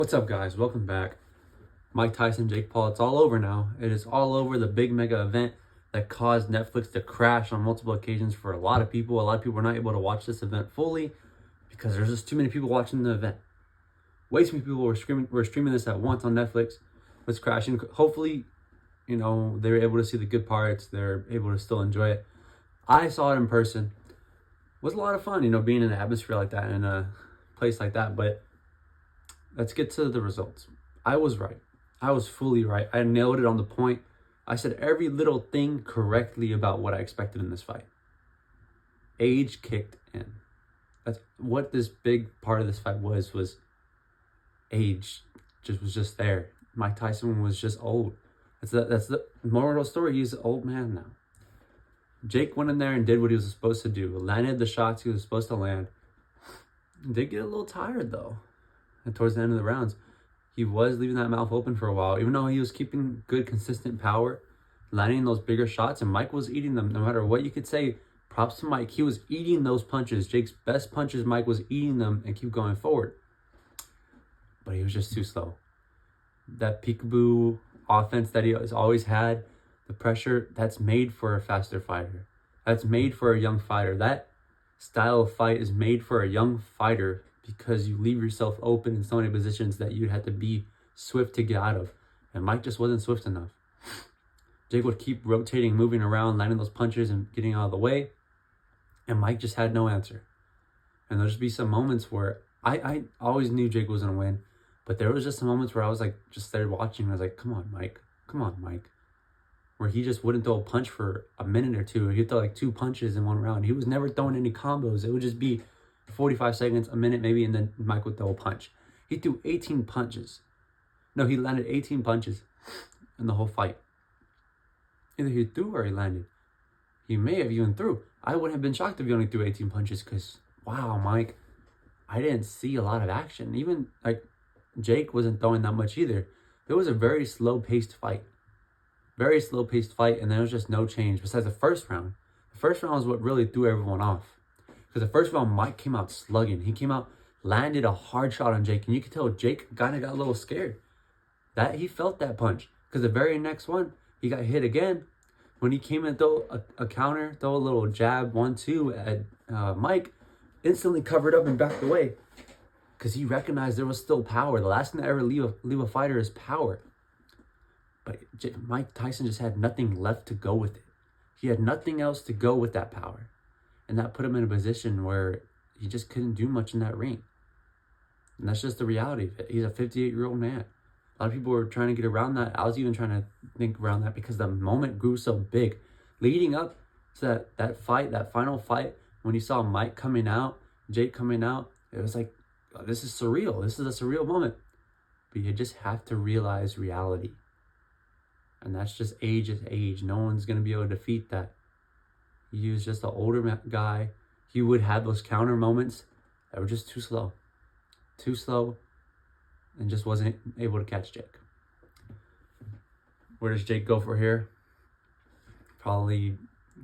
What's up, guys? Welcome back. Mike Tyson, Jake Paul, it's all over now. It is all over, the big mega event that caused Netflix to crash on multiple occasions for a lot of people. A lot of people were not able to watch this event fully because there's just too many people watching the event. Way too many people were streaming this at once on Netflix. Was crashing. Hopefully, they were able to see the good parts. They're able to still enjoy it. I saw it in person. It was a lot of fun, being in an atmosphere like that, in a place like that. But let's get to the results. I was right. I was fully right. I nailed it on the point. I said every little thing correctly about what I expected in this fight. Age kicked in. That's what this big part of this fight was age. Was just there. Mike Tyson was just old. That's the moral of the story. He's an old man now. Jake went in there and did what he was supposed to do. Landed the shots he was supposed to land. Did get a little tired though. And towards the end of the rounds, he was leaving that mouth open for a while, even though he was keeping good, consistent power, landing those bigger shots, and Mike was eating them. No matter what you could say, props to Mike. He was eating those punches. Jake's best punches, Mike was eating them and keep going forward. But he was just too slow. That peekaboo offense that he has always had, the pressure, that's made for a faster fighter. That's made for a young fighter. That style of fight is made for a young fighter, because you leave yourself open in so many positions that you'd have to be swift to get out of. And Mike just wasn't swift enough. Jake would keep rotating, moving around, landing those punches and getting out of the way. And Mike just had no answer. And there'll just be some moments where I always knew Jake was going to win. But there was just some moments where I was like, just started watching. And I was like, come on, Mike. Come on, Mike. Where he just wouldn't throw a punch for a minute or two. He'd throw like 2 punches in one round. He was never throwing any combos. It would just be 45 seconds, a minute maybe, and then Mike would throw a punch. He threw 18 punches. No, he landed 18 punches in the whole fight. Either he threw or he landed. He may have even threw. I wouldn't have been shocked if he only threw 18 punches, because, wow, Mike, I didn't see a lot of action. Even, Jake wasn't throwing that much either. It was a very slow-paced fight. Very slow-paced fight, and there was just no change besides the first round. The first round was what really threw everyone off. Because the first round, Mike came out slugging. He came out, landed a hard shot on Jake. And you could tell Jake kind of got a little scared. That he felt that punch. Because the very next one, he got hit again. When he came and throw a counter, throw a little jab, 1-2 at Mike, instantly covered up and backed away. Because he recognized there was still power. The last thing to ever leave a fighter is power. But Mike Tyson just had nothing left to go with it. He had nothing else to go with that power. And that put him in a position where he just couldn't do much in that ring. And that's just the reality of it. He's a 58-year-old man. A lot of people were trying to get around that. I was even trying to think around that because the moment grew so big. Leading up to that fight, that final fight, when you saw Mike coming out, Jake coming out, it was like, oh, this is surreal. This is a surreal moment. But you just have to realize reality. And that's just age is age. No one's going to be able to defeat that. He was just an older guy. He would have those counter moments that were just too slow. Too slow, and just wasn't able to catch Jake. Where does Jake go for here? Probably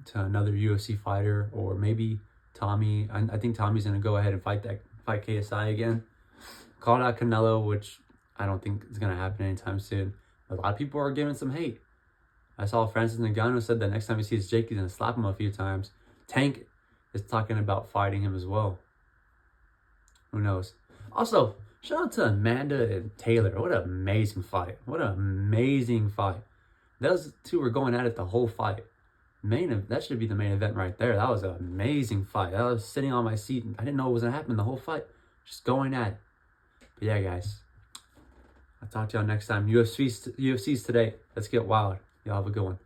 to another UFC fighter, or maybe Tommy. I think Tommy's going to go ahead and fight KSI again. Called out Canelo, which I don't think is going to happen anytime soon. A lot of people are giving some hate. I saw Francis Ngannou said that next time he sees Jake, he's going to slap him a few times. Tank is talking about fighting him as well. Who knows? Also, shout out to Amanda and Taylor. What an amazing fight. What an amazing fight. Those two were going at it the whole fight. That should be the main event right there. That was an amazing fight. I was sitting on my seat. I didn't know what was going to happen the whole fight. Just going at it. But yeah, guys. I'll talk to y'all next time. UFC's today. Let's get wild. Y'all have a good one.